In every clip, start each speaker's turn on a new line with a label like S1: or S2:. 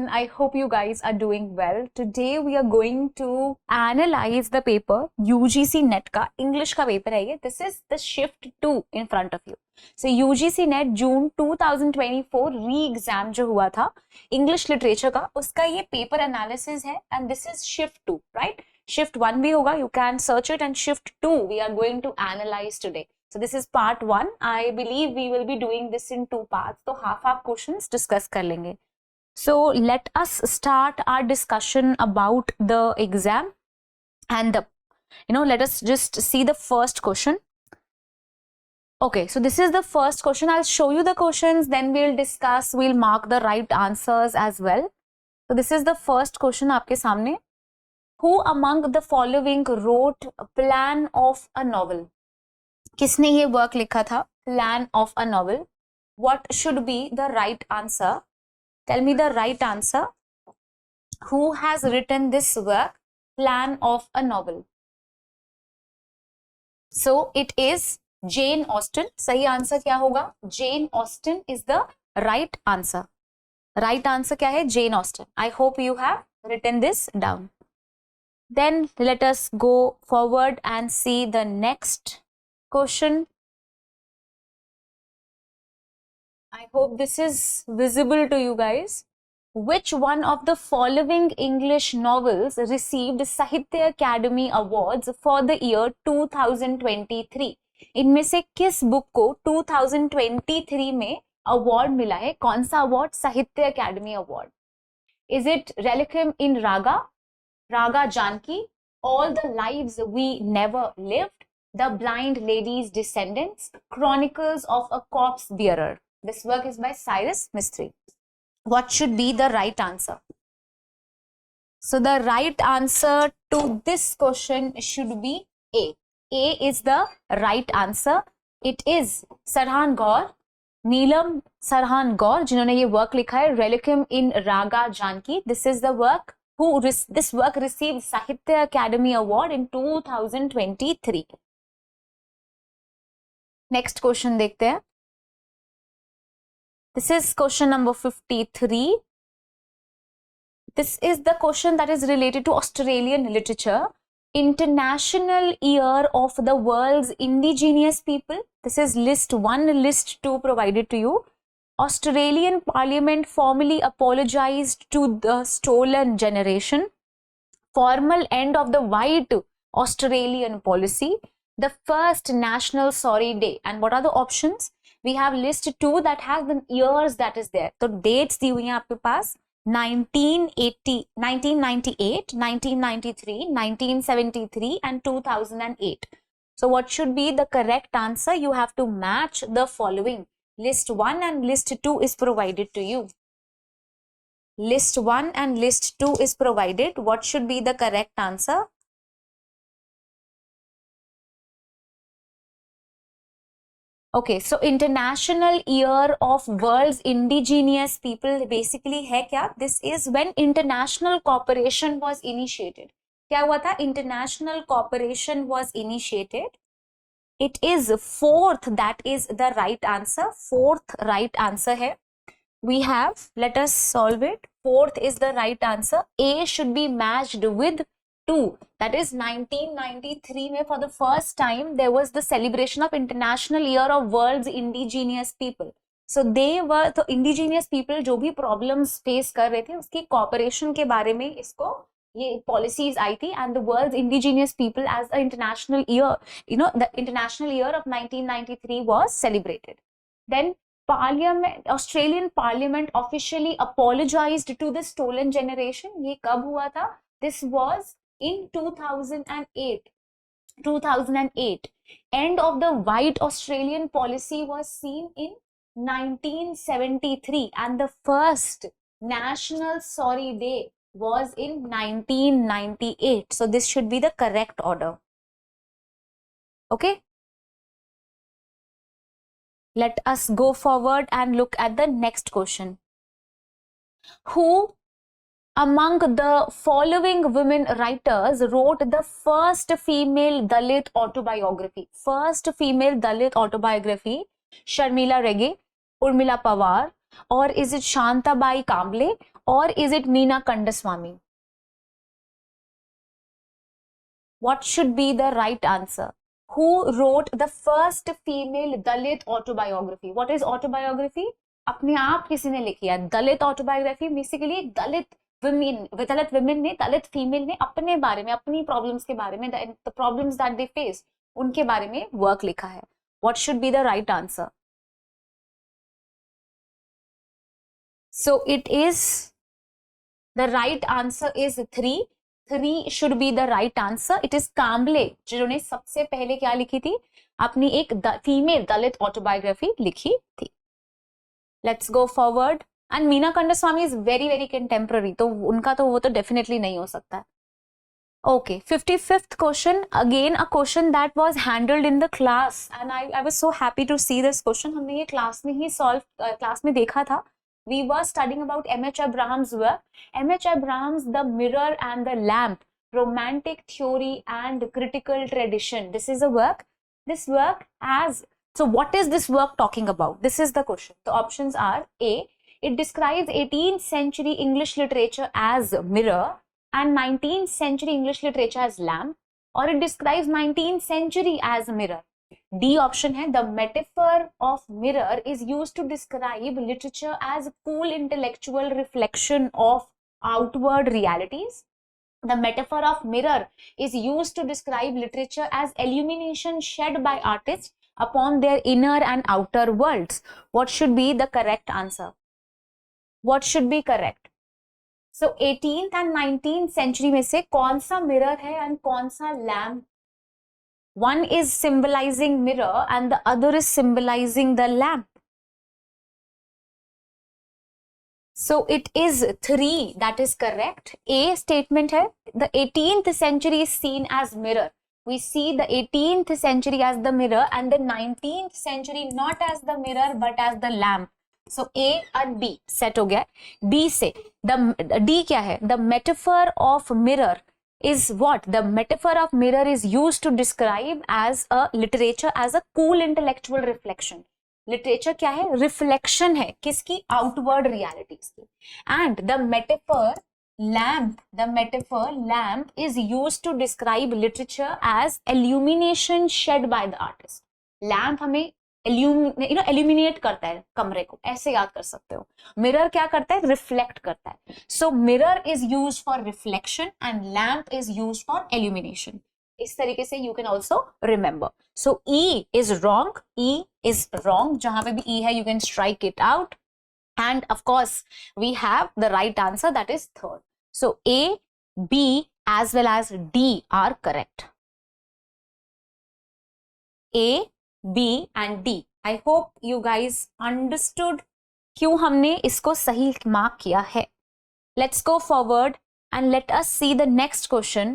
S1: everyone. I hope you guys are doing well. Today we are going to analyze the paper UGC NET का English का paper है ये. This is the shift 2 in front of you. So UGC NET June 2024 re-exam जो हुआ था English literature का, उसका ये paper analysis है and this is shift 2, right? Shift 1 भी होगा, you can search it, and shift 2 we are going to analyze today. So this is part 1. I believe we will be doing this in 2 parts. तो half questions discuss कर लेंगे. So let us start our discussion about the exam and let us just see the first question. Okay, so this is the first question. I'll show you the questions, then we'll discuss, we'll mark the right answers as well. So this is the first question आपके सामने. Who among the following wrote a plan of a novel? किसने ये work लिखा था? Plan of a novel. What should be the right answer? Tell me the right answer. Who has written this work? Plan of a novel. So it is Jane Austen. सही answer क्या होगा? Jane Austen is the right answer. Right answer क्या है? Jane Austen. I hope you have written this down. Then let us go forward and see the next question. I hope this is visible to you guys. Which one of the following English novels received Sahitya Academy Awards for the year 2023? इनमें से किस book को 2023 में award मिला है? कौन सा award? साहित्य academy award. Is it Requiem in Raga, Raga Janki, All the Lives We Never Lived, The Blind Lady's Descendants, Chronicles of a Corpse Bearer? This work is by Cyrus Mistry. What should be the right answer? So the right answer to this question should be A. A is the right answer. It is Sarhan Gaur, Neelam Sarhan Gaur, जिन्होंने ये work लिखा है Requiem in Raga Janki. This is the work. This work received Sahitya Academy Award in 2023. Next question देखते हैं. This is question number 53. This is the question that is related to Australian literature. International Year of the World's Indigenous People. This is list 1, list 2 provided to you. Australian Parliament formally apologized to the stolen generation. Formal end of the white Australian policy. The first National Sorry Day. And what are the options? We have list 2 that has the years that is there. So dates दी हुई हैं आपके पास 1980, 1998, 1993, 1973 and 2008. So what should be the correct answer? You have to match the following. List 1 and list 2 is provided to you. List 1 and list 2 is provided. What should be the correct answer? Okay, so International Year of World's Indigenous People basically है क्या? This is when international cooperation was initiated. क्या हुआ था? International cooperation was initiated. It is 4th that is the right answer. 4th right answer है. We have, let us solve it. 4th is the right answer. A should be matched with 2. That is 1993 में for the first time there was the celebration of International Year of World's Indigenous People. So they were the indigenous people जो भी problems face कर रहे थे उसकी cooperation के बारे में इसको ये policies आई थी, and the world's indigenous people as an international year, the International Year of 1993 was celebrated. Then Parliament, Australian Parliament officially apologized to the stolen generation. ये कब हुआ था? This was in 2008. 2008. End of the white Australian policy was seen in 1973 and the first National Sorry Day was in 1998. So this should be the correct order. Okay. Let us go forward and look at the next question. Who among the following women writers wrote the first female Dalit autobiography? First female Dalit autobiography, Sharmila Rege, Urmila Pawar, or is it Shantabai Kamble, or is it Meena Kandaswamy? What should be the right answer? Who wrote the first female Dalit autobiography? What is autobiography? अपने आप किसी ने लिखी है. दलित autobiography basically दलित women ने, दलित female ने अपने बारे में, अपनी प्रॉब्लम्स के बारे में, the problems that they face, उनके बारे में वर्क लिखा है. What should be the right answer? So it is, the right answer is 3. 3 should be the right answer. It is Kamble जिन्होंने सबसे पहले क्या लिखी थी, अपनी एक फीमेल दलित ऑटोबायोग्राफी लिखी थी. Let's go forward. And Meena Kandaswamy is very very contemporary, तो उनका तो वो तो definitely नहीं हो सकता है. Okay, 55th question, again a question that was handled in the class and I was so happy to see this question. हमने ये class में ही class में देखा था. We were studying about M.H. Abraham's work. M.H. Abraham's The Mirror and the Lamp, Romantic Theory and Critical Tradition. This is a work. This work has, so what is this work talking about? This is the question. The options are A, it describes 18th century English literature as mirror and 19th century English literature as lamp, or it describes 19th century as mirror. D option है, the metaphor of mirror is used to describe literature as cool intellectual reflection of outward realities. The metaphor of mirror is used to describe literature as illumination shed by artists upon their inner and outer worlds. What should be the correct answer? What should be correct? So 18th and 19th century में से कौन सा mirror है and कौन सा lamp? One is symbolizing mirror and the other is symbolizing the lamp. So it is 3 that is correct. A statement hai, the 18th century is seen as mirror. We see the 18th century as the mirror and the 19th century not as the mirror but as the lamp. So A and B set हो गया. B से the D क्या है? The metaphor of mirror is what? The metaphor of mirror is used to describe as a literature as a cool intellectual reflection. Literature क्या है? Reflection है किसकी? Outward realities की. And the metaphor lamp is used to describe literature as illumination shed by the artist. Lamp हमें illuminate करता है कमरे को, ऐसे याद कर सकते हो. मिरर क्या करता है? रिफ्लेक्ट करता है. So mirror is used for reflection and lamp is used for illumination. इस तरीके से you can also remember. So E is wrong. E is wrong. जहां पे भी ई है you can strike it out. And of course we have the right answer, that is third. So A, B as well as D are correct. A, B and D. I hope you guys understood क्यों हमने इसको सही mark किया है. Let's go forward and let us see the next question.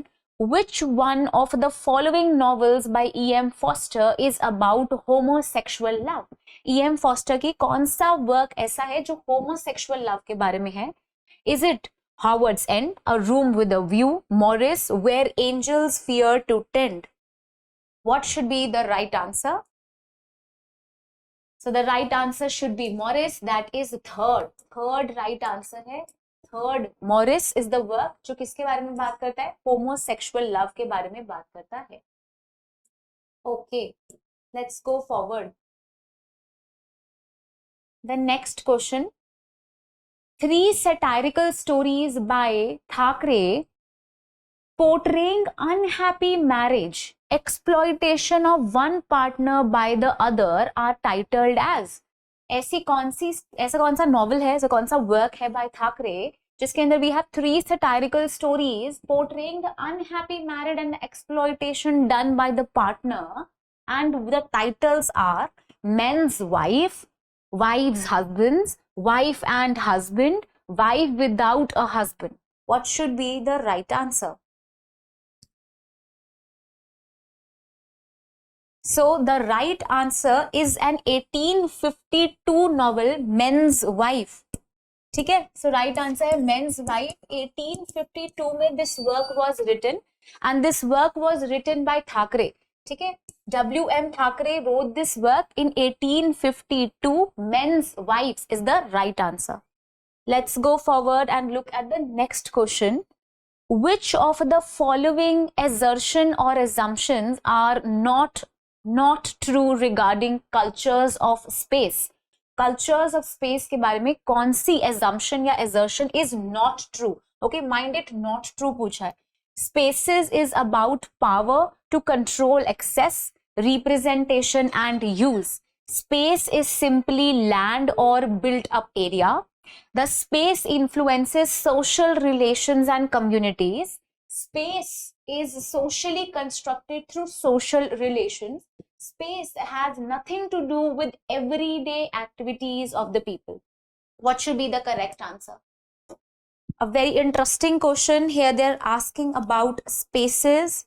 S1: Which one of the following novels by E.M. Forster is about homosexual love? E.M. Forster की कौन सा work ऐसा है जो homosexual love के बारे में है? Is it Howard's End, A Room with a View, Morris, Where Angels Fear to Tend? What should be the right answer? So the right answer should be Morris. That is third. Third right answer है. Third, Morris is the work जो किसके बारे में बात करता है? Homosexual love के बारे में बात करता है. Okay, let's go forward. The next question. 3 satirical stories by Thackeray portraying unhappy marriage, exploitation of one partner by the other are titled as. ऐसा कौन सा नॉवल है, ऐसा कौन सा वर्क है बाय थाकरे जिसके अंदर we have 3 satirical stories portraying the unhappy married and exploitation done by the partner, and the titles are Men's Wife, Wives Husbands, Wife and Husband, Wife Without a Husband. What should be the right answer? So the right answer is an 1852 novel, Men's Wife. ठीक है? So right answer है Men's Wife. 1852 में this work was written and this work was written by Thackeray. ठीक है? W.M. Thackeray wrote this work in 1852. Men's Wives is the right answer. Let's go forward and look at the next question. Which of the following assertion or assumptions are not true regarding cultures of space? Cultures of space के बारे में कौन सी assumption या assertion is not true? Okay, mind it, not true पूछा है. Spaces is about power to control access, representation and use. Space is simply land or built up area. The space influences social relations and communities. Space is socially constructed through social relations. Space has nothing to do with everyday activities of the people. What should be the correct answer? A very interesting question here. They're asking about spaces.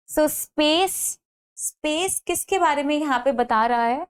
S1: So space किसके बारे में यहाँ पे बता रहा है?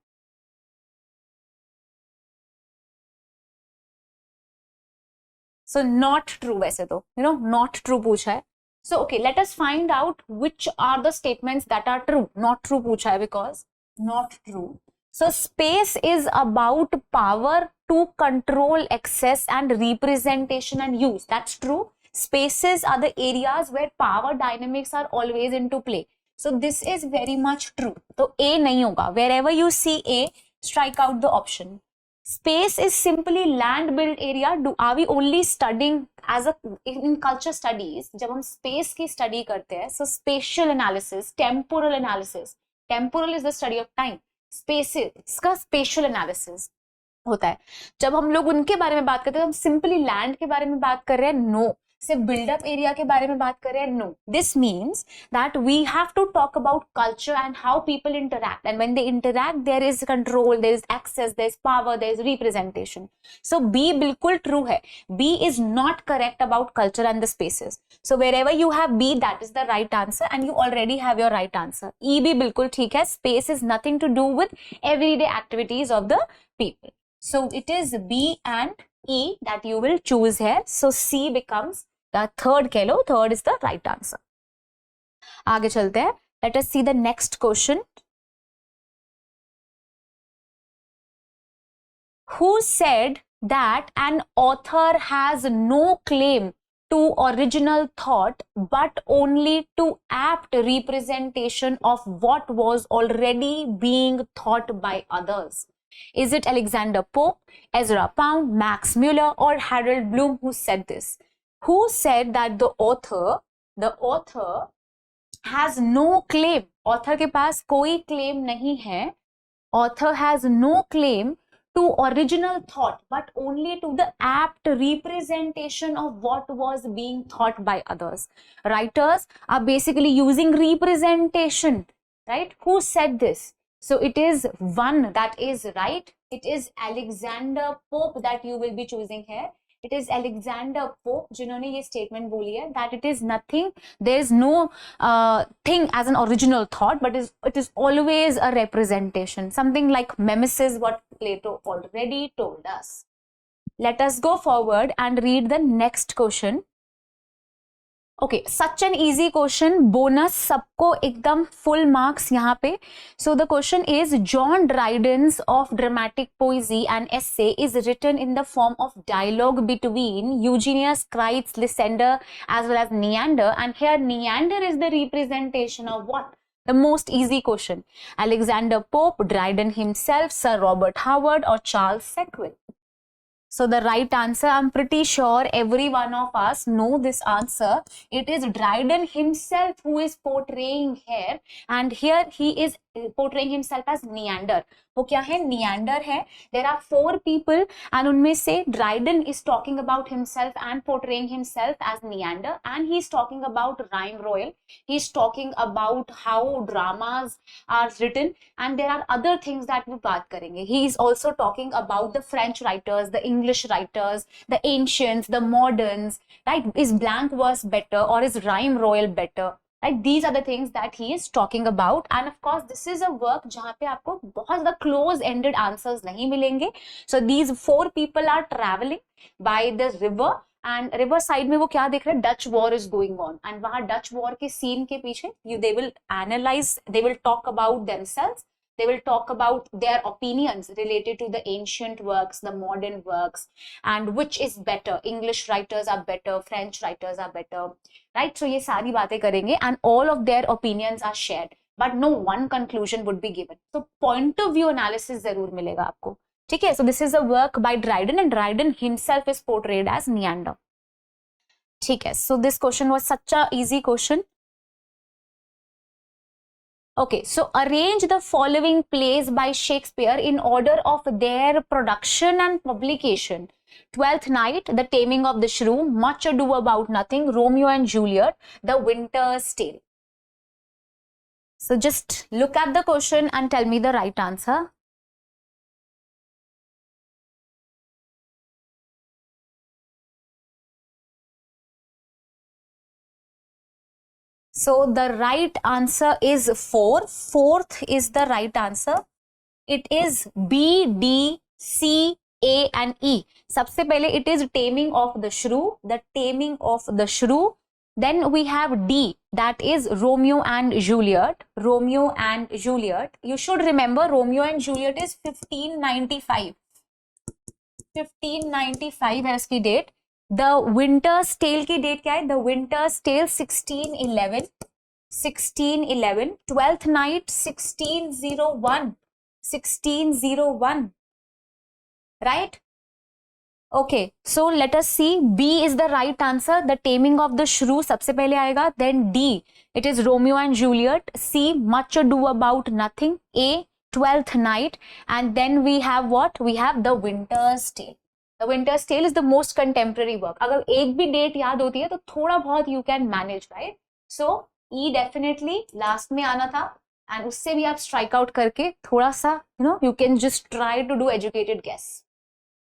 S1: So not true वैसे तो, not true पूछा है. So okay, let us find out which are the statements that are true. Not true पूछा है because not true. So space is about power to control access and representation and use. That's true. Spaces are the areas where power dynamics are always into play. So this is very much true. So A नहीं होगा. Wherever you see A, strike out the option. Space is simply land built area. Are we only studying as in culture studies? जब हम space की study करते हैं, so spatial analysis, temporal analysis. Temporal is the study of time. Spaces का spatial analysis होता है. जब हम लोग उनके बारे में बात करते हैं, हम simply land के बारे में बात कर रहे हैं? No. सिर्फ बिल्डअप एरिया के बारे में बात कर रहे हैं? No. This means that we have to talk about culture and how people interact, and when they interact there is control, there is access, there is power, there is representation. So B बिल्कुल true है. B is not correct about culture and the spaces. So wherever you have B, that is the right answer and you already have your right answer. E भी बिल्कुल ठीक है. Space is nothing to do with everyday activities of the people. So it is B and E that you will choose here. So C becomes the third kilo. Third is the right answer. आगे चलते हैं. Let us see the next question. Who said that an author has no claim to original thought but only to apt representation of what was already being thought by others? Is it Alexander Pope, Ezra Pound, Max Muller, or Harold Bloom who said this? Who said that the author has no claim? Author के पास कोई claim नहीं है. Author has no claim to original thought, but only to the apt representation of what was being thought by others. Writers are basically using representation, right? Who said this? So it is one that is right. It is Alexander Pope that you will be choosing here. It is Alexander Pope जिन्होंने ये statement बोली है that it is nothing, there is no thing as an original thought, but it is always a representation, something like mimesis, what Plato already told us. Let us go forward and read the next question. Okay, such an easy question. Bonus सबको एकदम full marks यहाँ पे. So the question is, John Dryden's of dramatic poesy and essay is written in the form of dialogue between Eugenius, Crites, Lysander as well as Neander, and here Neander is the representation of what? The most easy question. Alexander Pope, Dryden himself, Sir Robert Howard or Charles Sackville? So the right answer, I'm pretty sure every one of us know this answer. It is Dryden himself who is portraying here, and here he is portraying himself as Neander. वो क्या है? Neander है. There are 4 people and उनमें से Dryden is talking about himself and portraying himself as Neander, and he is talking about rhyme royal. He is talking about how dramas are written, and there are other things that we बात करेंगे. He is also talking about the French writers, the English writers, the ancients, the moderns, right? Is blank verse better or is rhyme royal better? Right? These are the things that he is talking about, and of course this is a work जहाँ पे आपको बहुत ज़्यादा close-ended answers नहीं मिलेंगे. So these 4 people are traveling by the river, and river side में वो क्या देख रहे हैं? Dutch war is going on, and वहाँ Dutch war के scene के पीछे they will analyze, they will talk about themselves. They will talk about their opinions related to the ancient works, the modern works, and which is better. English writers are better, French writers are better, right? So ये सारी बातें करेंगे and all of their opinions are shared, but no one conclusion would be given. So point of view analysis जरूर मिलेगा आपको, ठीक है? So this is a work by Dryden, and Dryden himself is portrayed as Neander. ठीक है, so this question was such a easy question. Okay, so arrange the following plays by Shakespeare in order of their production and publication. Twelfth Night, The Taming of the Shrew, Much Ado About Nothing, Romeo and Juliet, The Winter's Tale. So just look at the question and tell me the right answer. So the right answer is 4. Fourth is the right answer. It is B, D, C, A and E. सबसे पहले it is Taming of the Shrew, The Taming of the Shrew. Then we have D, that is Romeo and Juliet. Romeo and Juliet. You should remember Romeo and Juliet is 1595. 1595 है उसकी date. The Winter's Tale की date क्या है? The Winter's Tale 1611. 1611. Twelfth Night 1601. 1601. Right? Okay, so let us see. B is the right answer. The Taming of the Shrew सबसे पहले आएगा. Then D, it is Romeo and Juliet. C, Much Ado About Nothing. A, Twelfth Night. And then we have what? We have The Winter's Tale. The Winter's Tale is the most contemporary work. अगर एक भी date याद होती है तो थोड़ा बहुत you can manage, right? So E definitely last में आना था, and उससे भी आप strike out करके थोड़ा सा, you can just try to do educated guess.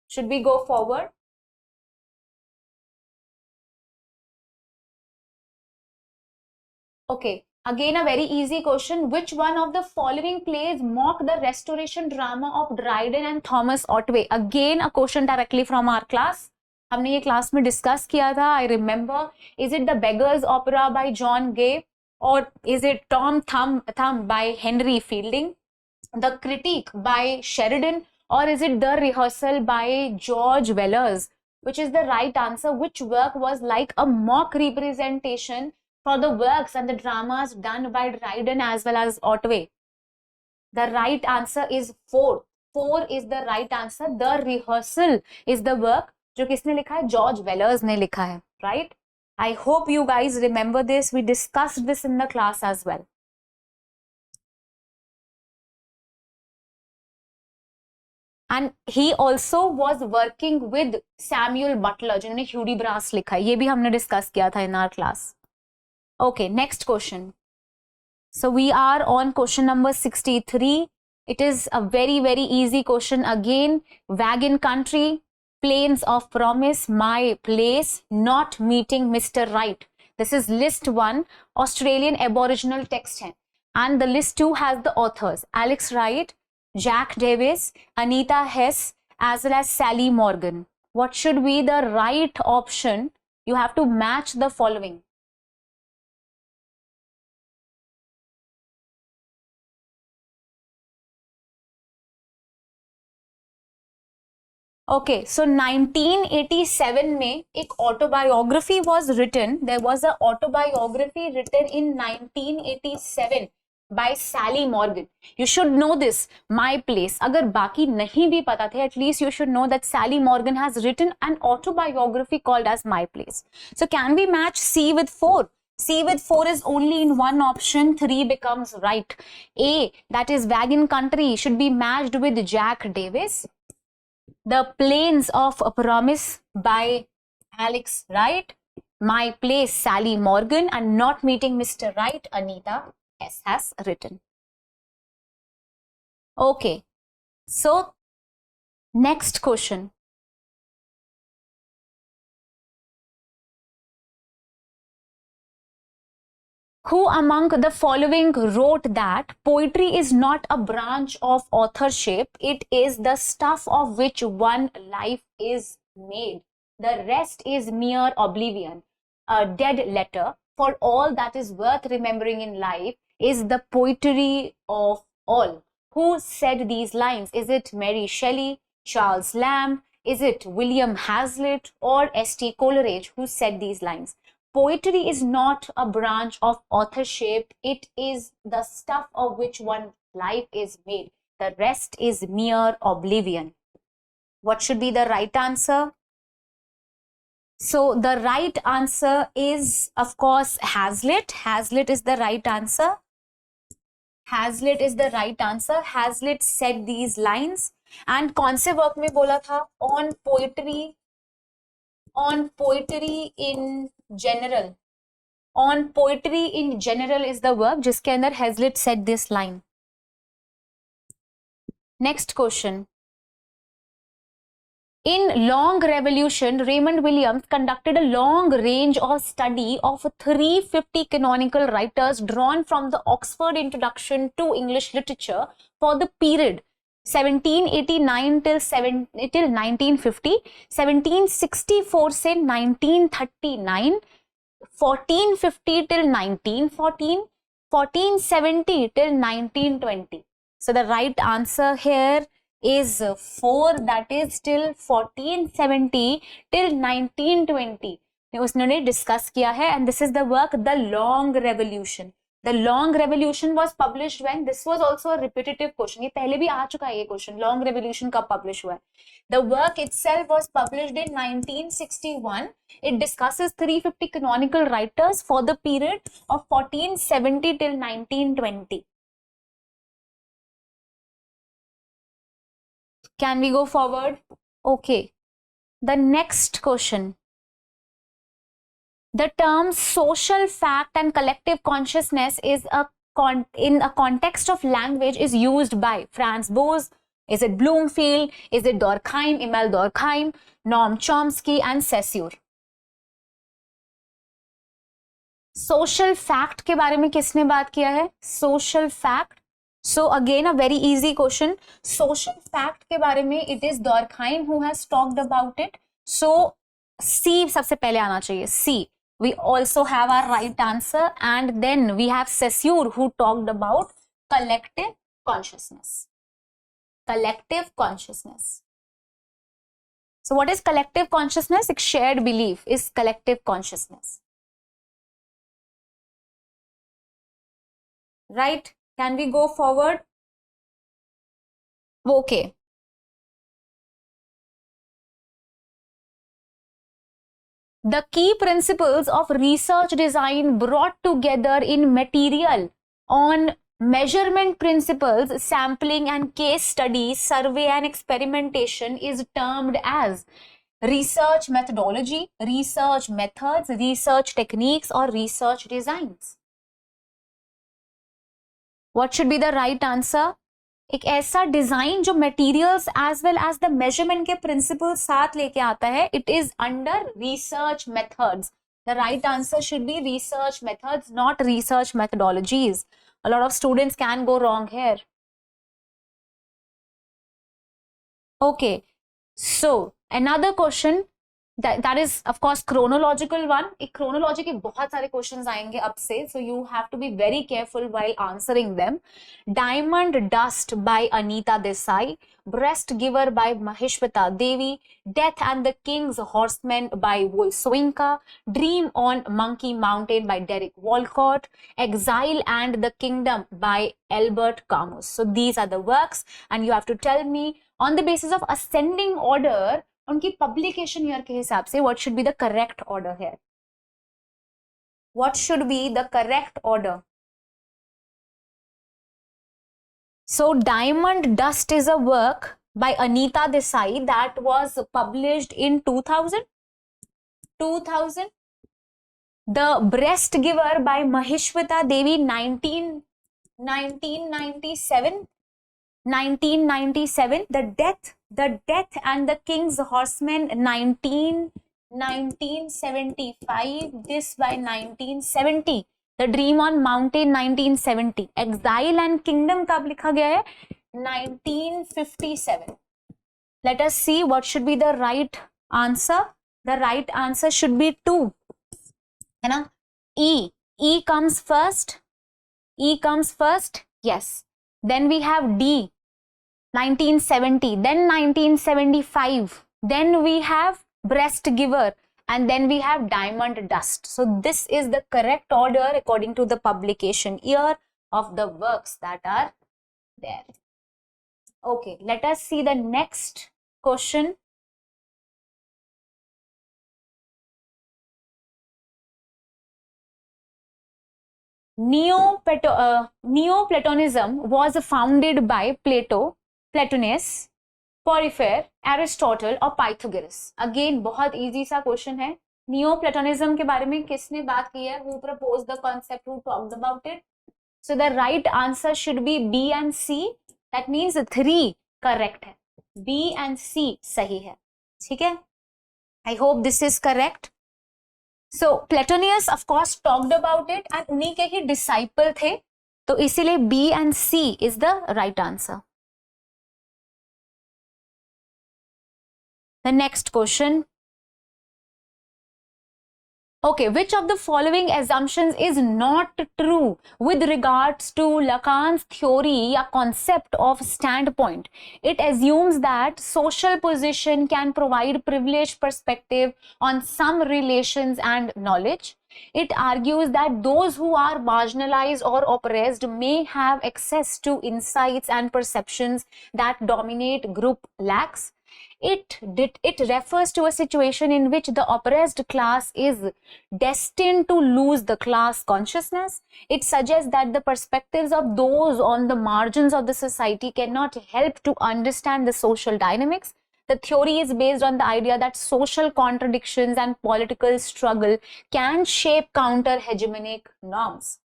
S1: Should we go forward? Okay, again a very easy question. Which one of the following plays mock the restoration drama of Dryden and Thomas Otway? Again a question directly from our class. हमने ये class में discuss किया था. I remember. Is it The Beggar's Opera by John Gay, or is it Tom Thumb by Henry Fielding, The Critique by Sheridan, or is it The Rehearsal by George Wellers? Which is the right answer? Which work was like a mock representation for the works and the dramas done by Dryden as well as Otway? The right answer is 4. 4 is the right answer. The Rehearsal is the work जो किसने लिखा है? George Wellers ने लिखा है, right? I hope you guys remember this. We discussed this in the class as well. And he also was working with Samuel Butler, जिन्होंने Hudibras लिखा है. ये भी हमने discuss किया था in our class. Okay, next question. So we are on question number 63. It is a very, very easy question again. Wagon Country, Plains of Promise, My Place, Not Meeting Mr. Right. This is list 1, Australian Aboriginal text है. And the list 2 has the authors, Alex Wright, Jack Davis, Anita Hess, as well as Sally Morgan. What should be the right option? You have to match the following. Okay, so 1987 में एक autobiography was written. There was a autobiography written in 1987 by Sally Morgan. You should know this. My Place. अगर बाकी नहीं भी पता थे, at least you should know that Sally Morgan has written an autobiography called as My Place. So can we match C with 4? C with 4 is only in one option. 3 becomes right. A, that is Wagon Country, should be matched with Jack Davis. The Plains of Promise by Alex Wright. My Place, Sally Morgan. And Not Meeting Mr. Right, Anita Hess has written. Okay, so next question. Who among the following wrote that poetry is not a branch of authorship, it is the stuff of which one life is made. The rest is mere oblivion. A dead letter, for all that is worth remembering in life is the poetry of all. who said these lines? Is it Mary Shelley, Charles Lamb? Is it William Hazlitt or S.T. Coleridge who said these lines? Poetry is not a branch of authorship. It is the stuff of which one's life is made. The rest is mere oblivion. What should be the right answer? So the right answer is, of course, Hazlitt. Hazlitt is the right answer. Hazlitt is the right answer. Hazlitt said these lines. And कौन से work में बोला था? On poetry in general. On poetry in general is the work जिसके अंदर Hazlitt said this line. Next question. In Long Revolution, Raymond Williams conducted a long range of study of 350 canonical writers drawn from the Oxford Introduction to English Literature for the period 1789 till 1950, 1764 से 1939, 1450 till 1914, 1470 till 1920. So the right answer here is 4, that is till 1470 till 1920. उसने discuss किया है, and this is the work The Long Revolution. The Long Revolution was published when? This was also a repetitive question. ये पहले भी आ चुका है ये question. Long Revolution कब publish हुआ है? The work itself was published in 1961. It discusses 350 canonical writers for the period of 1470 till 1920. Can we go forward? Okay. The next question. The terms social fact and collective consciousness is in a context of language is used by Franz Boas. Is it Bloomfield? Is it Durkheim, Emil Durkheim, Noam Chomsky and Saussure? Social fact के बारे में किसने बात किया है? Social fact. So again a very easy question. Social fact के बारे में it is Durkheim who has talked about it. So C सबसे पहले आना चाहिए. C. We also have our right answer, and then we have Saussure who talked about collective consciousness. Collective consciousness. So what is collective consciousness? A shared belief is collective consciousness. Right? Can we go forward? Okay. The key principles of research design brought together in material on measurement principles, sampling and case studies, survey and experimentation is termed as research methodology, research methods, research techniques or research designs. What should be the right answer? एक ऐसा design जो materials as well as the measurement के principle साथ लेके आता है, it is under research methods. The right answer should be research methods, not research methodologies. A lot of students can go wrong here. Okay, so another question that is of course chronological one. एक chronology के बहुत सारे questions आएंगे अब से, so you have to be very careful while answering them. Diamond Dust by Anita Desai, Breast Giver by Maheshwata Devi, Death and the King's Horsemen by Woysoinka, Dream on Monkey Mountain by Derek Walcott, Exile and the Kingdom by Albert Camus. So these are the works, and you have to tell me on the basis of ascending order उनकी publication year के हिसाब से what should be the correct order here? What should be the correct order? So Diamond Dust is a work by Anita Desai that was published in 2000. The Breast Giver by Maheshwata Devi 1997. The Death and the King's Horsemen 1975. This by 1970. The Dream on Mountain 1970. Exile and Kingdom कब लिखा गया है? 1957. Let us see what should be the right answer. The right answer should be 2. है ना? E comes first. Yes. then we have D, 1970, then 1975, then we have Breast Giver, and then we have Diamond Dust. So this is the correct order according to the publication year of the works that are there. Okay, let us see the next question. Neoplatonism was founded by Plato, Plotinus, Porphyry, Aristotle और Pythagoras. Again बहुत easy सा question है. Neoplatonism के बारे में किसने बात की है? Who proposed the concept? Who talked about it? So the right answer should be B and C. That means 3 correct है. B and C सही है. ठीक है? I hope this is correct. So Plotinus of course talked about it and उन्हीं के ही disciple थे. तो इसीलिए B and C is the right answer. The next question. Okay, which of the following assumptions is not true with regards to Lacan's theory or concept of standpoint? It assumes that social position can provide privileged perspective on some relations and knowledge. It argues that those who are marginalized or oppressed may have access to insights and perceptions that dominate group lacks. It refers to a situation in which the oppressed class is destined to lose the class consciousness. It suggests that the perspectives of those on the margins of the society cannot help to understand the social dynamics. The theory is based on the idea that social contradictions and political struggle can shape counter-hegemonic norms.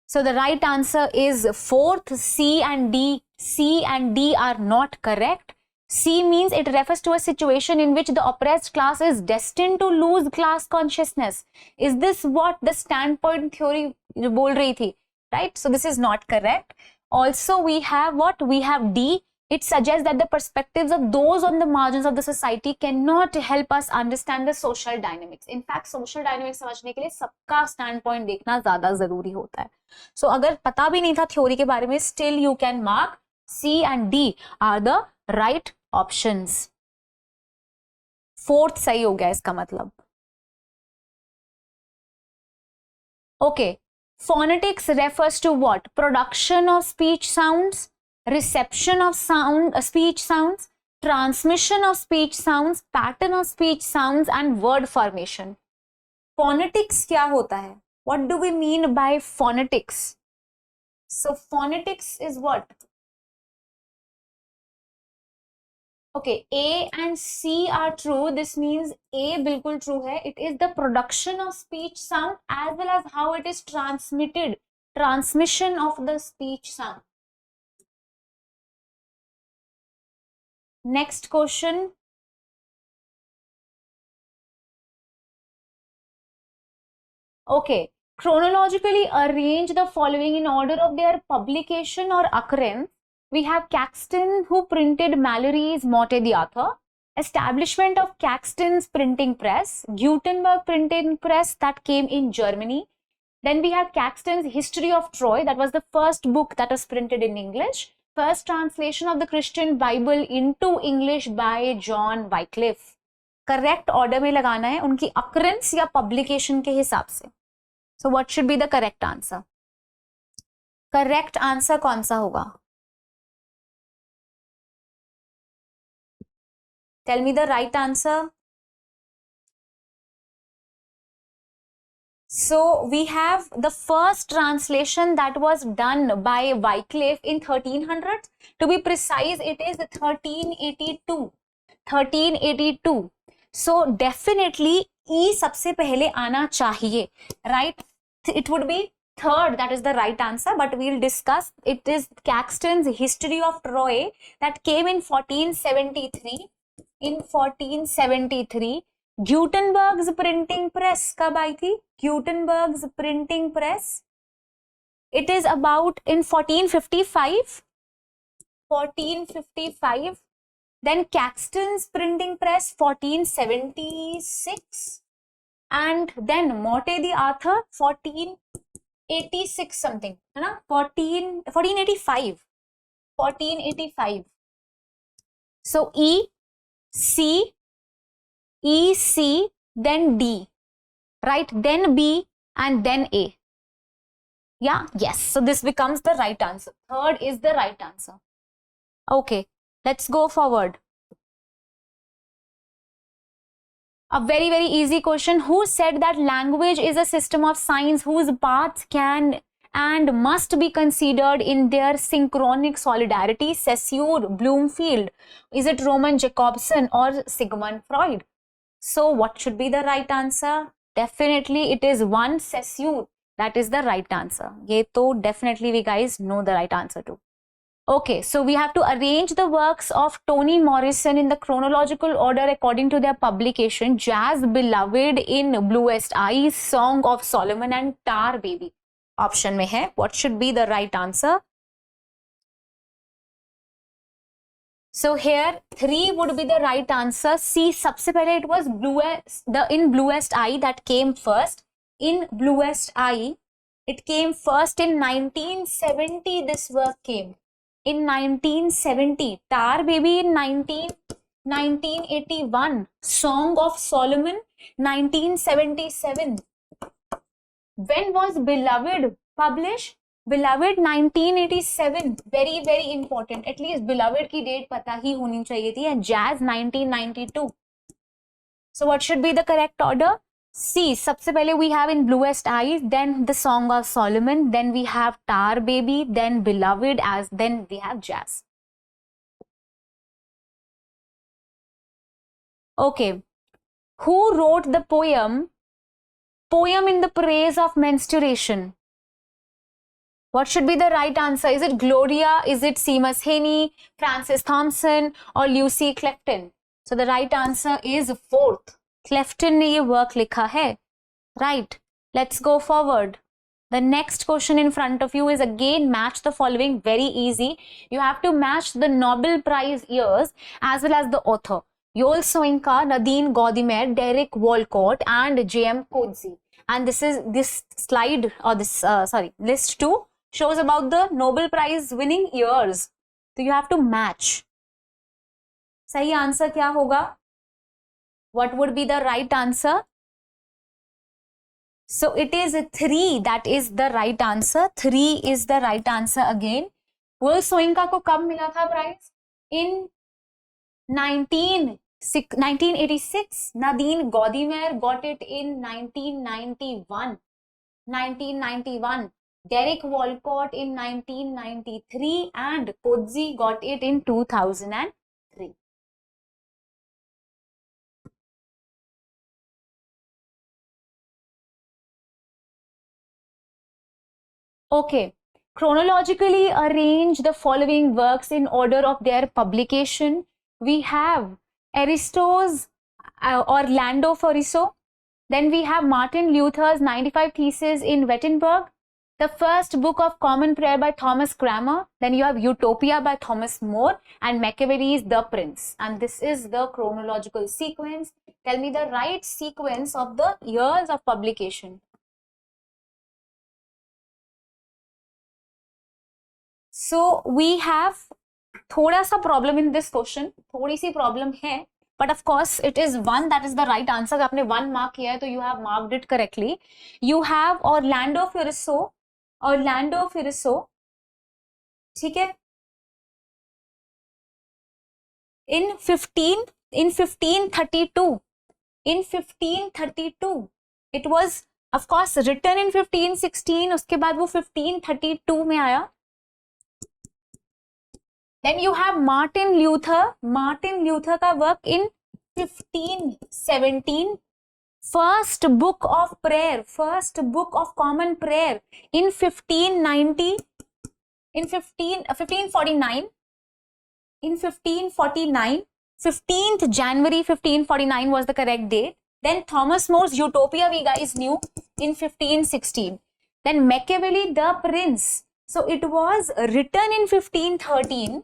S1: So the right answer is fourth, C and D. C and D are not correct. C means it refers to a situation in which the oppressed class is destined to lose class consciousness. Is this what the standpoint theory बोल रही थी? Right? So this is not correct. Also we have what? We have D. It suggests that the perspectives of those on the margins of the society cannot help us understand the social dynamics. In fact, social dynamics समझने के लिए सबका standpoint देखना ज़्यादा ज़रूरी होता है. So अगर पता भी नहीं था theory के बारे में, still you can mark C and D are the right options. Fourth सही हो गया इसका मतलब. Okay, phonetics refers to what? Production of speech sounds, reception of speech sounds, transmission of speech sounds, pattern of speech sounds and word formation. Phonetics क्या होता है? What do we mean by phonetics? So phonetics is what? Okay, A and C are true. This means A बिल्कुल true है. It is the production of speech sound as well as how it is transmitted. Transmission of the speech sound. Next question. Okay, chronologically arrange the following in order of their publication or occurrence. We have Caxton, who printed Mallory's Morte the Author, establishment of Caxton's printing press, Gutenberg printing press that came in Germany. Then we have Caxton's History of Troy, that was the first book that was printed in English. First translation of the Christian Bible into English by John Wycliffe. Correct order में लगाना है उनकी occurrence या publication के हिसाब से. So what should be the correct answer? Correct answer कौन सा होगा? Tell me the right answer. So we have the first translation that was done by Wycliffe in 1300. To be precise, it is 1382. 1382. So definitely E सबसे पहले आना चाहिए, right? It would be third, that is the right answer, but we'll discuss. It is Caxton's History of Troy that came in 1473. In 1473. Gutenberg's printing press कब आई थी? Gutenberg's printing press. It is about in 1455. 1455. Then Caxton's printing press 1476. And then Morte the Author 14 1486 something है ना, 1485, 1485. So EC then D, right, then B and then A. Yeah, yes, so this becomes the right answer. Third is the right answer. Okay, let's go forward. A very, very easy question. Who said that language is a system of signs whose parts can and must be considered in their synchronic solidarity? Saussure, Bloomfield. Is it Roman Jakobson or Sigmund Freud? So what should be the right answer? Definitely it is one, Saussure. That is the right answer. ये तो definitely we guys know the right answer too. Okay, so we have to arrange the works of Toni Morrison in the chronological order according to their publication: Jazz, Beloved, In Bluest Eyes, Song of Solomon and Tar Baby. Option में है. What should be the right answer? So here 3 would be the right answer. C, सबसे पहले it was In Bluest Eye that came first. In Bluest Eye, it came first in 1970. This work came in 1970. Tar Baby in 1981. Song of Solomon 1977. When was Beloved published? Beloved 1987. Very, very important. At least Beloved की date पता ही होनी चाहिए थी. And Jazz 1992. So what should be the correct order? C, सबसे पहले we have In Bluest Eyes, then the Song of Solomon, then we have Tar Baby, then Beloved, then we have Jazz. Okay, who wrote the poem in the praise of menstruation? What should be the right answer? Is it Gloria? Is it Seamus Heaney, Francis Thompson or Lucy Clifton? So the right answer is fourth. Clifton ने ये work लिखा है. Right. Let's go forward. The next question in front of you is again match the following. Very easy. You have to match the Nobel Prize years as well as the author. Yoel Soyinka, Nadine Gordimer, Derek Walcott and J.M. Coetzee. And this slide or this list 2 shows about the Nobel Prize winning years. So you have to match. सही answer क्या होगा? What would be the right answer? So it is 3 that is the right answer. 3 is the right answer again. Yoel Soyinka को कब मिला था prize? In 1986. Nadine Gordimer got it in 1991. 1991. Derek Walcott in 1993 and Coetzee got it in 2003. Okay, chronologically arrange the following works in order of their publication. We have Aristotle's Orlando Furioso. Then we have Martin Luther's 95 Theses in Wittenberg. The first book of Common Prayer by Thomas Cranmer. Then you have Utopia by Thomas More and Machiavelli's The Prince. And this is the chronological sequence. Tell me the right sequence of the years of publication. So we have थोड़ा सा problem in this question, थोड़ी सी problem है, but of course it is 1 that is the right answer. आपने 1 mark किया है तो you have marked it correctly. You have Orlando Furioso, ठीक है, in 1532 it was of course written in 1516. उसके बाद वो 1532 में आया. Then you have Martin Luther का work in 1517. First book of Common Prayer in 1549. In 1549. 15th January 1549 was the correct date. Then Thomas More's Utopia we guys knew in 1516. Then Machiavelli The Prince. So it was written in 1513,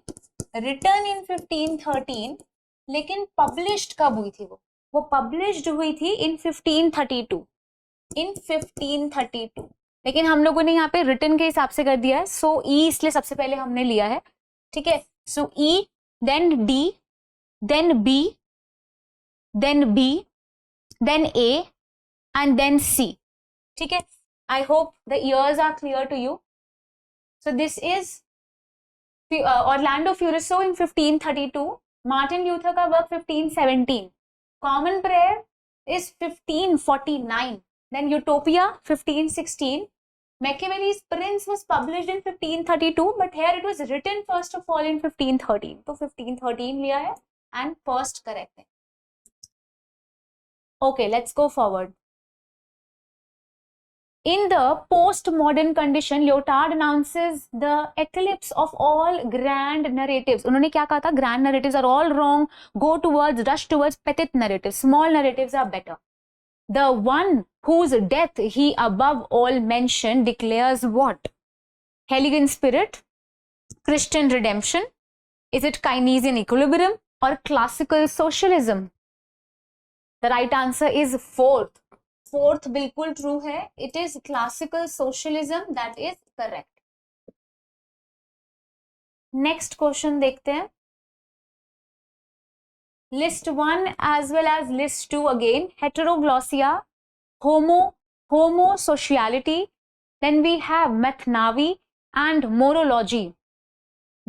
S1: लेकिन published कब हुई थी वो published हुई थी in 1532. लेकिन हम लोगों ने यहाँ पे रिटन के हिसाब से कर दिया है, सो ई इसलिए सबसे पहले हमने लिया है, ठीक है। So E, then D, then B, then B, then A and then C, ठीक है। I hope the years are clear to you. So this is Orlando Furioso in 1532, Martin Luther का work 1517, Common Prayer is 1549, then Utopia 1516, Machiavelli's Prince was published in 1532, but here it was written first of all in 1513, तो 1513 लिया है and first correct है. Okay, let's go forward. In the postmodern condition, Lyotard announces the eclipse of all grand narratives. उन्होंने क्या कहा था? Grand narratives are all wrong. Rush towards petit narratives. Small narratives are better. The one whose death he above all mentioned declares what? Heligan spirit, Christian redemption, is it Keynesian equilibrium or classical socialism? The right answer is fourth. Fourth बिल्कुल true है. It is classical socialism, that is correct. Next question देखते हैं. List 1 as well as list 2 again. Heteroglossia, homosociality, then we have Mathnavi and morology.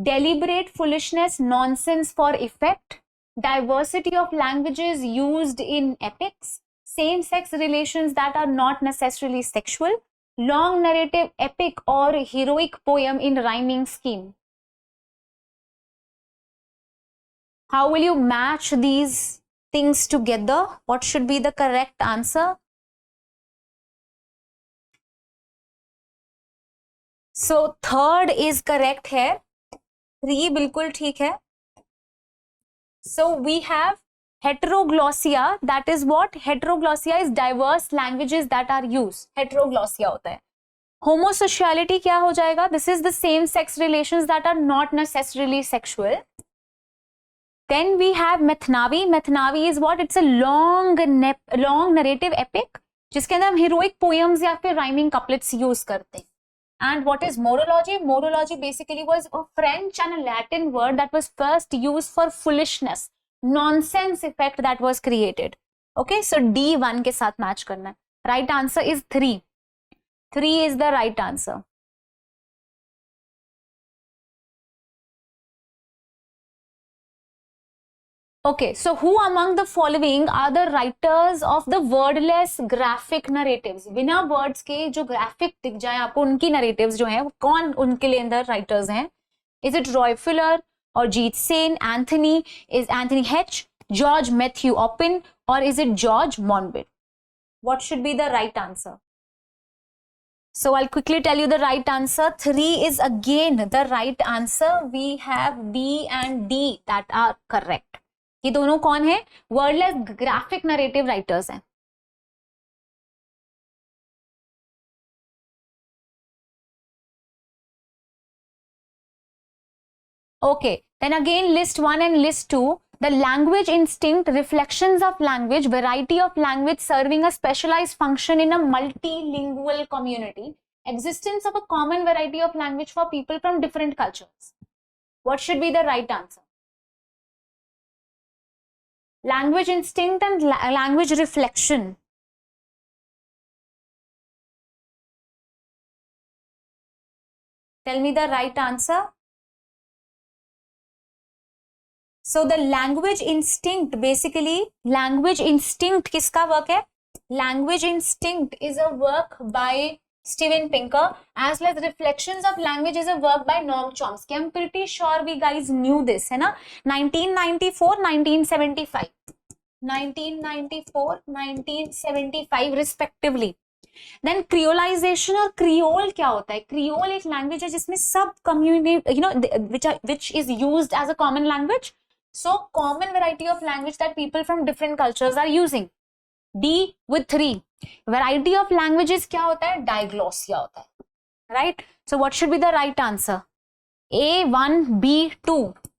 S1: Deliberate foolishness, nonsense for effect, diversity of languages used in epics, same-sex relations that are not necessarily sexual, long narrative epic or heroic poem in rhyming scheme. How will you match these things together? What should be the correct answer? So third is correct here. 3 बिल्कुल ठीक है. So we have heteroglossia, that is what? Heteroglossia is diverse languages that are used. Heteroglossia होता है. Homosociality क्या हो जाएगा? This is the same sex relations that are not necessarily sexual. Then we have Mathnavi. Mathnavi is what? It's a long narrative epic जिसके अंदर हम heroic poems या फिर rhyming couplets use करते हैं. And what is morology? Morology basically was a French and a Latin word that was first used for foolishness, nonsense effect that was created. Okay, so D1 के साथ match करना है. Right answer is 3. 3 is the right answer. Okay, so who among the following are the writers of the wordless graphic narratives? बिना words के जो graphic दिख जाए आपको उनकी narratives जो हैं, कौन उनके लिए अंदर writers हैं? Is it Roy Fuller or Jeet Sen, Anthony? Is Anthony H, George Matthew Oppen, or is it George Monbiot? What should be the right answer? So I'll quickly tell you the right answer. 3 is again the right answer. We have B and D that are correct. ये दोनों कौन है? Wordless graphic narrative writers हैं. Okay, then again list 1 and list 2. The language instinct, reflections of language, variety of language serving a specialized function in a multilingual community, existence of a common variety of language for people from different cultures. What should be the right answer? Language instinct and language reflection. Tell me the right answer. So the language instinct, basically language instinct किसका work है? Language instinct is a work by Steven Pinker, as well as reflections of language is a work by Noam Chomsky. I'm pretty sure we guys knew this, है ना? 1994, 1975. 1994, 1975 respectively. Then creolization और creole क्या होता है? Creole एक language है जिसमें सब community, you know, which is used as a common language. So common variety of language that people from different cultures are using. D with 3. Variety of languages क्या होता है? Diglossia होता है. Right? So what should be the right answer? A1, B2.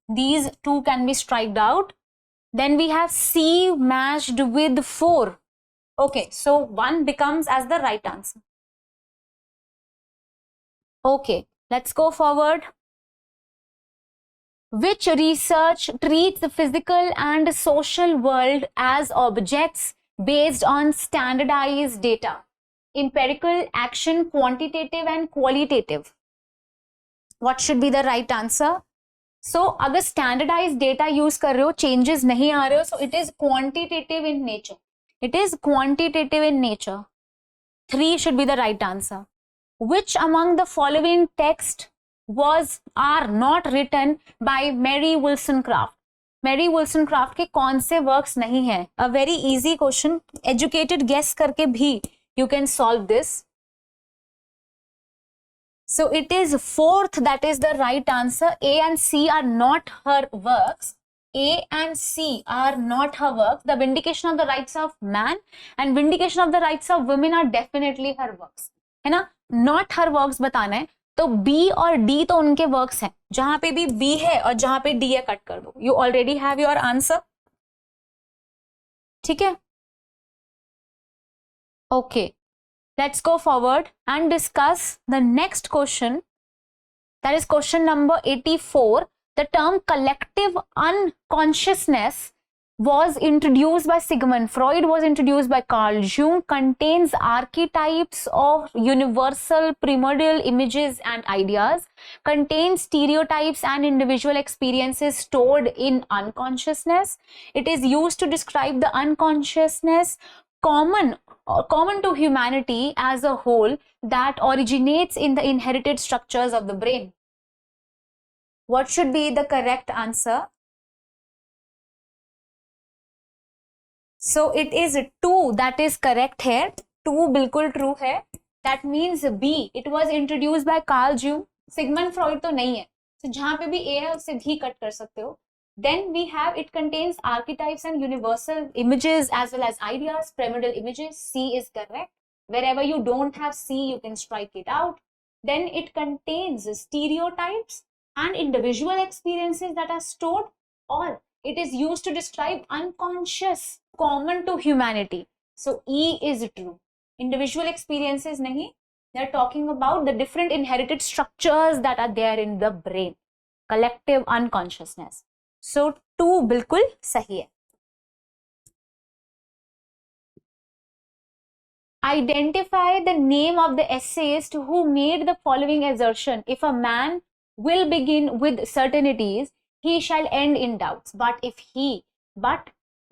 S1: These two can be striked out. Then we have C matched with 4. Okay, so 1 becomes as the right answer. Okay, let's go forward. Which research treats the physical and social world as objects based on standardized data? Empirical, action, quantitative and qualitative. What should be the right answer? So अगर standardized data use कर रहे हो, changes नहीं आ रहे हो, so it is quantitative in nature. It is quantitative in nature. 3 should be the right answer. Which among the following text are not written by Mary Wollstonecraft? Mary Wollstonecraft के कौन से works नहीं है? A very easy question. Educated guess करके भी you can solve this. So it is 4th that is the right answer. A and C are not her works. A and C are not her works. The Vindication of the Rights of Man and Vindication of the Rights of Women are definitely her works. है ना? Not her works बताना है. तो B और D तो उनके works हैं. जहां पे भी B है और जहां पे D है कट कर दो. You already have your answer. ठीक है? Okay. Let's go forward and discuss the next question. That is question number 84. The term collective unconsciousness was introduced by Sigmund Freud, was introduced by Carl Jung, contains archetypes of universal primordial images and ideas, contains stereotypes and individual experiences stored in unconsciousness. It is used to describe the unconsciousness common to humanity as a whole that originates in the inherited structures of the brain. What should be the correct answer? So it is 2 that is correct here. 2 बिल्कुल true है. That means B. It was introduced by Carl Jung. Sigmund Freud तो नहीं है. So जहाँ पे भी A है उससे भी कट कर सकते हो. Then we have it contains archetypes and universal images as well as ideas, primordial images. C is correct. Wherever you don't have C, you can strike it out. Then it contains stereotypes and individual experiences that are stored, or it is used to describe unconscious common to humanity. So E is true. Individual experiences nahi. They are talking about the different inherited structures that are there in the brain. Collective unconsciousness. So 2 बिल्कुल सही है. Identify the name of the essayist who made the following assertion. If a man will begin with certainties, he shall end in doubts. But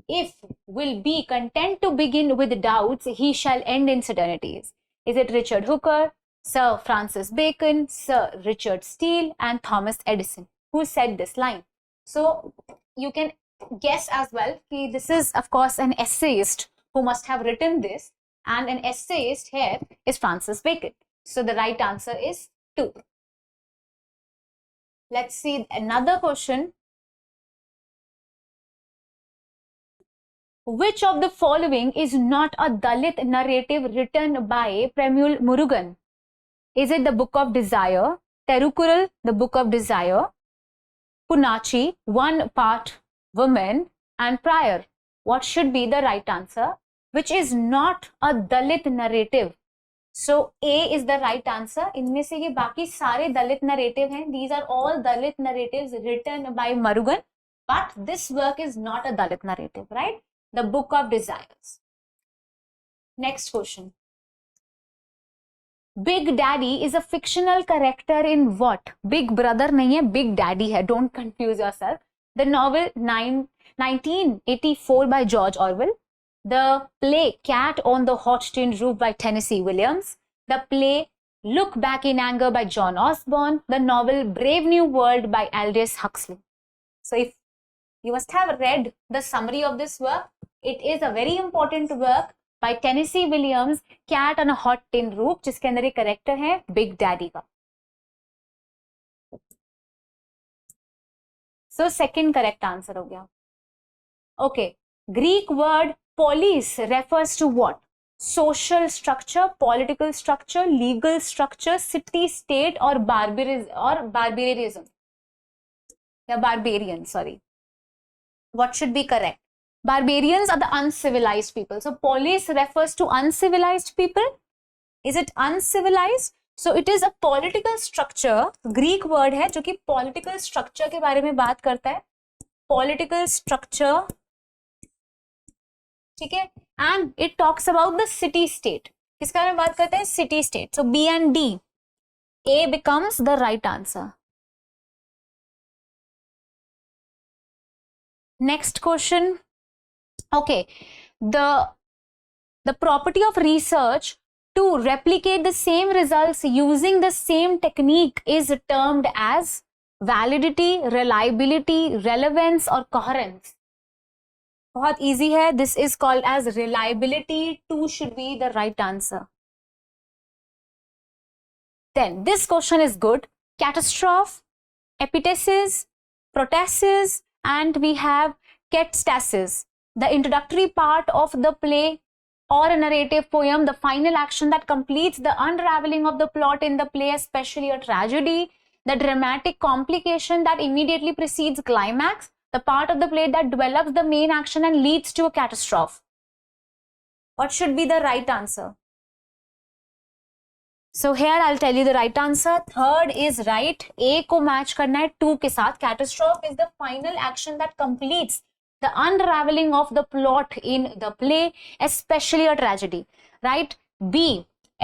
S1: if will be content to begin with doubts, he shall end in certainties. Is it Richard Hooker, Sir Francis Bacon, Sir Richard Steele, and Thomas Edison? Who said this line? So you can guess as well. This is of course an essayist who must have written this, and an essayist here is Francis Bacon. So the right answer is 2. Let's see another question. Which of the following is not a Dalit narrative written by Premal Murugan? Is it the Book of Desire, Terukural, the Book of Desire, Punachi, One Part Woman, and Prior? What should be the right answer? Which is not a Dalit narrative? So A is the right answer. इनमें से ये बाकी सारे Dalit narrative हैं. These are all Dalit narratives written by Murugan, but this work is not a Dalit narrative, right? The Book of Desires. Next question. Big Daddy is a fictional character in what? Big Brother नहीं है, Big Daddy है. Don't confuse yourself. The novel 1984 by George Orwell. The play Cat on the Hot Tin Roof by Tennessee Williams. The play Look Back in Anger by John Osborne. The novel Brave New World by Aldous Huxley. So if you must have read the summary of this work, it is a very important work by Tennessee Williams, Cat on a Hot Tin Roof, जिसके अंदर एक character है Big Daddy का. So second correct answer हो गया. Okay, Greek word polis refers to what? Social structure, political structure, legal structure, city state, or barbarism. Yeah, barbarian, sorry. What should be correct? Barbarians are the uncivilized people. So polis refers to uncivilized people. Is it uncivilized? So it is a political structure, Greek word है जो कि political structure के बारे में बात करता है, political structure, ठीक है। And it talks about the city state, किसके बारे में बात करते हैं, city state. So B and D, A becomes the right answer. Next question, okay, the property of research to replicate the same results using the same technique is termed as validity, reliability, relevance or coherence. बहुत easy है, this is called as reliability. 2 should be the right answer. Then this question is good. Catastrophe, epitasis, protasis, and we have katastasis. The introductory part of the play or a narrative poem, the final action that completes the unraveling of the plot in the play, especially a tragedy, the dramatic complication that immediately precedes climax, the part of the play that develops the main action and leads to a catastrophe. What should be the right answer? So here I'll tell you the right answer. Third is right. A को match करना है 2 के साथ. Catastrophe is the final action that completes the unraveling of the plot in the play, especially a tragedy. Right? B,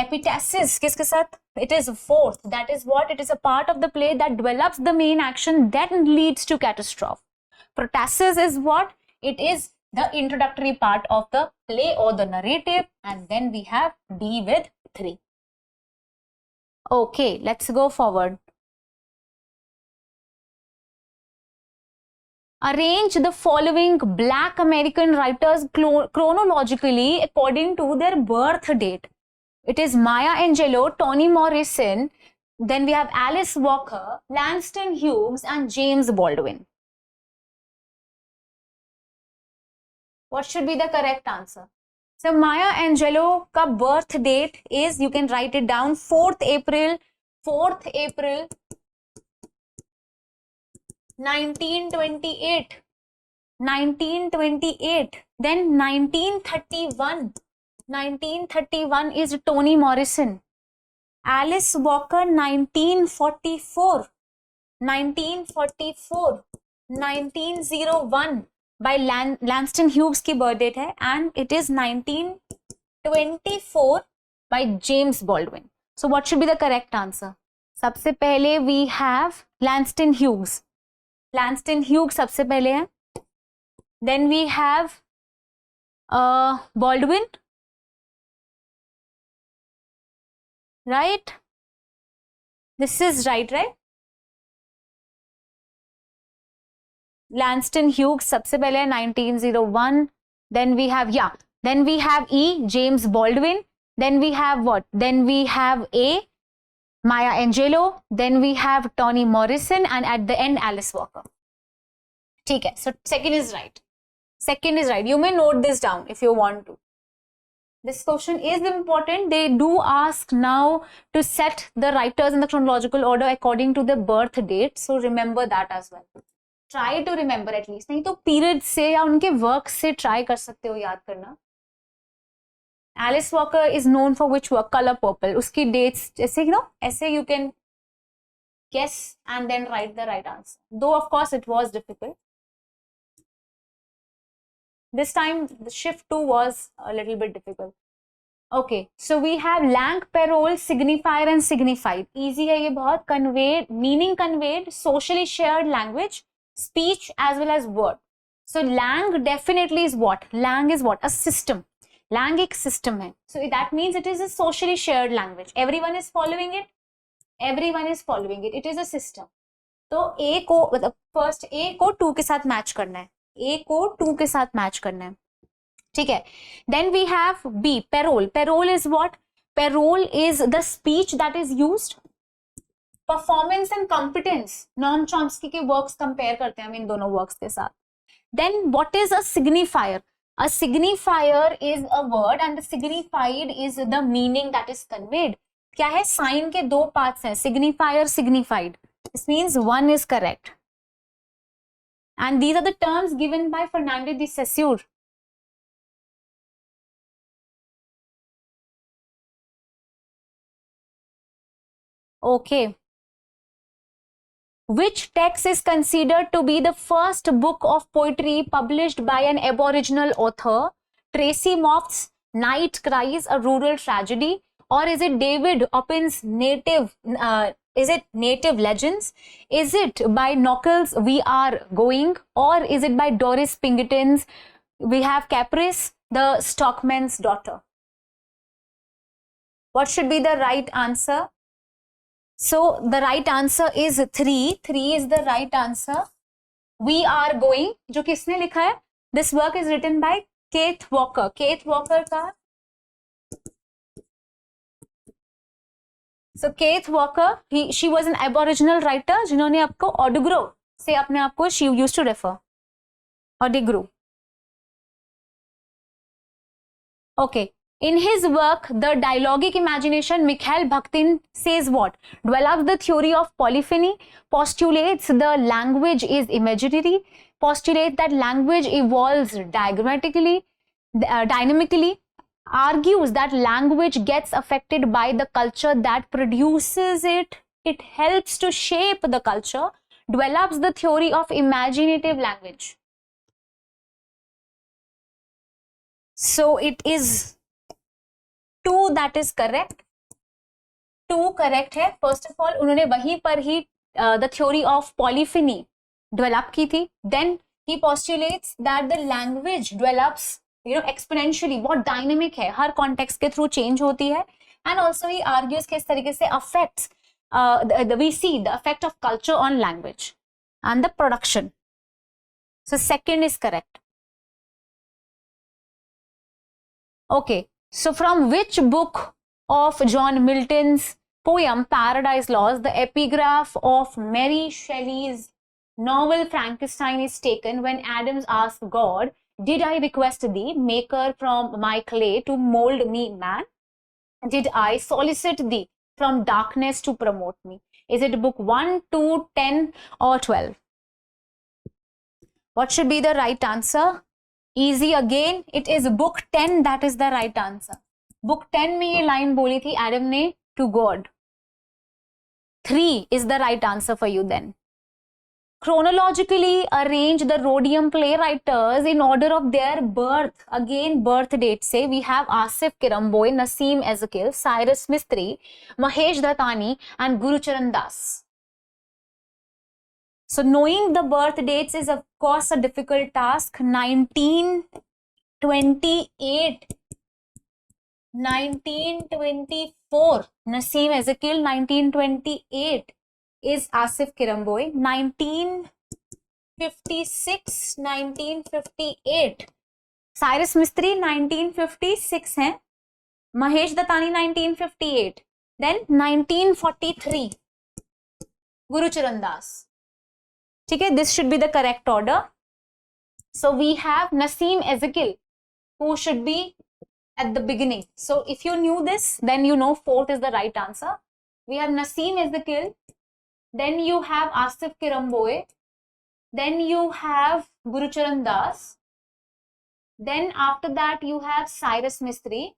S1: epitasis किसके साथ? It is fourth. That is what? It is a part of the play that develops the main action that leads to catastrophe. Protasis is what? It is the introductory part of the play or the narrative. And then we have D with 3. Okay, let's go forward. Arrange the following Black American writers chronologically according to their birth date. It is Maya Angelou, Toni Morrison, then we have Alice Walker, Langston Hughes, and James Baldwin. What should be the correct answer? So Maya Angelou का birth date is, you can write it down, 4th April 1928. Then 1931 is Toni Morrison. Alice Walker 1944. 1901 by Langston Hughes की birth date है, and it is 1924 by James Baldwin. So what should be the correct answer? सबसे पहले we have Langston Hughes. Langston Hughes सबसे पहले है. Then we have Baldwin, right? This is right? Langston Hughes सबसे पहले है 1901. Then we have E, James Baldwin. Then we have what? Then we have A, Maya Angelou. Then we have Toni Morrison, and at the end Alice Walker. ठीक है, so second is right. You may note this down if you want to. This question is important. They do ask now to set the writers in the chronological order according to their birth date. So remember that as well. Try to remember at least. नहीं तो period से या उनके work से try कर सकते हो याद करना. Alice Walker is known for which work? Color Purple. उसकी dates जैसे ऐसे you can guess and then write the right answer. Though of course it was difficult. This time the shift 2 was a little bit difficult. Okay, so we have lang, parole, signifier and signified. Easy है ये बहुत. Conveyed, meaning conveyed, socially shared language, speech as well as word. So lang definitely is what? Lang is what? A system. Lang एक system है. So that means it is a socially shared language. Everyone is following it. It is a system. तो A को मतलब first A को 2 के साथ match करना है. A को 2 के साथ match करना है. ठीक है. Then we have B, parole. Parole is what? Parole is the speech that is used. Performance and competence. Noam Chomsky के works compare करते हैं हम इन दोनों works के साथ. Then what is a signifier? A signifier is a word and the signified is the meaning that is conveyed. क्या है? Sign के 2 parts हैं. Signifier, signified. This means 1 is correct. And these are the terms given by Fernando de Saussure. Okay. Which text is considered to be the first book of poetry published by an Aboriginal author? Tracy Moff's Night Cries, A Rural Tragedy, or is it David Oppin's Native Legends? Is it by Knuckles We Are Going, or is it by Doris Pinkerton's We Have Caprice, The Stockman's Daughter? What should be the right answer? So the right answer is 3. 3 is the right answer. We Are Going, जो किसने लिखा है? This work is written by Keith Walker. Keith Walker का So Keith Walker, she was an Aboriginal writer जिन्होंने आपको Odigro से अपने आप को she used to refer. Odigro. Okay. In his work, The Dialogic Imagination, Mikhail Bakhtin says what? Develops the theory of polyphony, postulates the language is imaginary, postulates that language evolves dynamically, argues that language gets affected by the culture that produces it, it helps to shape the culture, develops the theory of imaginative language. So it is 2 that is correct. 2 correct है. First of all, उन्होंने वहीं पर ही the theory of polyphony develop की थी. Then he postulates that the language develops, exponentially. बहुत dynamic है, हर context के through change होती है. And also he argues कि इस तरीके से affects, we see the effect of culture on language and the production. So second is correct. Okay. So from which book of John Milton's poem Paradise Lost, the epigraph of Mary Shelley's novel Frankenstein is taken when Adams asks God, did I request thee, maker from my clay, to mold me man? Did I solicit thee from darkness to promote me? Is it book 1, 2, 10 or 12? What should be the right answer? Easy again, it is book 10 that is the right answer. Book 10 में ये line बोली थी Adam ने to God. 3 is the right answer for you then. Chronologically arrange the Rhodium playwriters in order of their birth. Again, birth date say we have Asif Kiramboy, Naseem Ezekiel, Cyrus Mistry, Mahesh Dattani and Gurucharan Das. So knowing the birth dates is of course a difficult task. 1928, 1924, Naseem Ezekiel. 1928 is Asif Kiramboy. 1956, 1958, Cyrus Mistry. 1956 है. Mahesh Dattani 1958. Then 1943, Gurucharan Das. Okay, this should be the correct order. So we have Naseem Ezekiel, who should be at the beginning. So if you knew this, then you know 4th is the right answer. We have Naseem Ezekiel, then you have Asif Kiramboy, then you have Gurucharan Das, then after that you have Cyrus Mistry,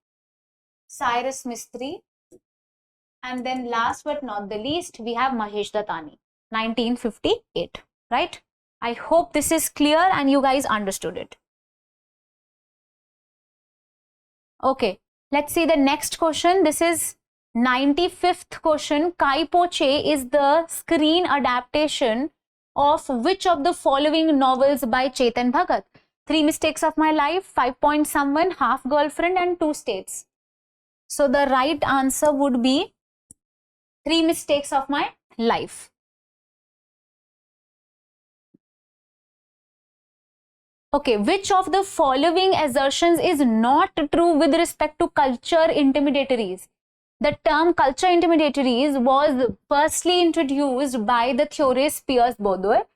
S1: and then last but not the least we have Mahesh Dattani, 1958. Right? I hope this is clear and you guys understood it. Okay, let's see the next question. This is 95th question. Kai Po Che is the screen adaptation of which of the following novels by Chetan Bhagat? 3 Mistakes of My Life, 5 Point Someone, Half Girlfriend and 2 States. So the right answer would be 3 Mistakes of My Life. Okay, which of the following assertions is not true with respect to culture intermediaries? The term culture intermediaries was firstly introduced by the theorist Pierce Bourdieu.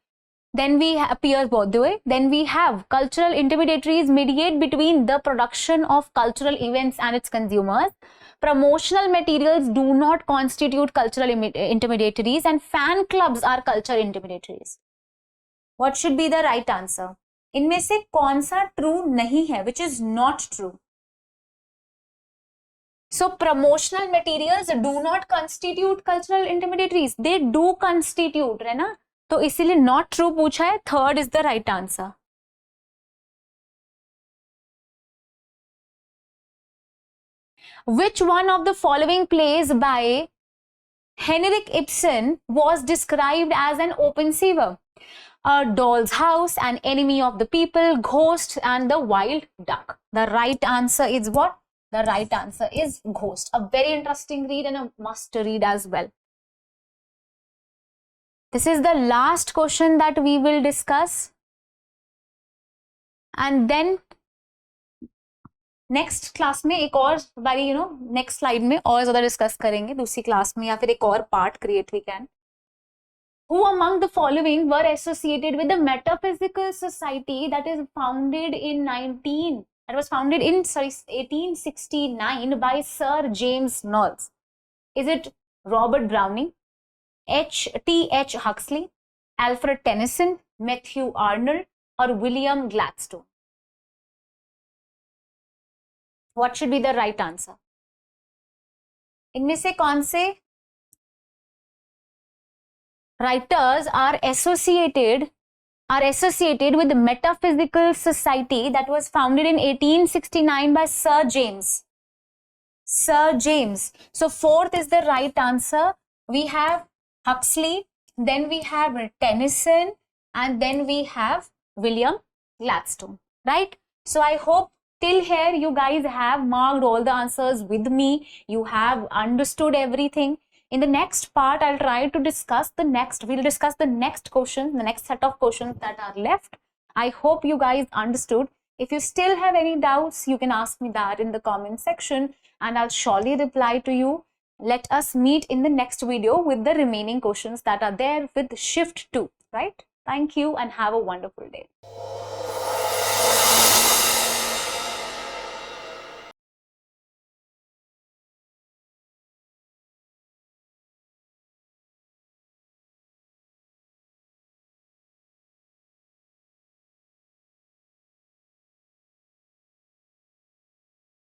S1: Then we have Then we have cultural intermediaries mediate between the production of cultural events and its consumers. Promotional materials do not constitute cultural intermediaries, and fan clubs are culture intermediaries. What should be the right answer? इनमें से कौन सा true नहीं है, which is not true? So promotional materials do not constitute cultural intermediaries. They do constitute, है ना? तो इसीलिए not true पूछा है. Third is the right answer. Which one of the following plays by Henrik Ibsen was described as an open-siever? A Doll's House, An Enemy of the People, Ghost, and The Wild Duck. The right answer is what? The right answer is Ghost. A very interesting read and a must read as well. This is the last question that we will discuss. And then next class में एक और बारी next slide में और ज्यादा discuss करेंगे दूसरी class में, या फिर एक और part create we can. Who among the following were associated with the Metaphysical Society that was founded in 1869 by Sir James Knowles? Is it Robert Browning, T.H. Huxley, Alfred Tennyson, Matthew Arnold, or William Gladstone? What should be the right answer? इनमें से कौन से writers are associated with the Metaphysical Society that was founded in 1869 by Sir James? Sir James. So fourth is the right answer. We have Huxley, then we have Tennyson, and then we have William Gladstone, right? So I hope till here you guys have marked all the answers with me. You have understood everything. In the next part, I'll try to discuss we'll discuss the next question, the next set of questions that are left. I hope you guys understood. If you still have any doubts, you can ask me that in the comment section and I'll surely reply to you. Let us meet in the next video with the remaining questions that are there with shift 2, right? Thank you and have a wonderful day.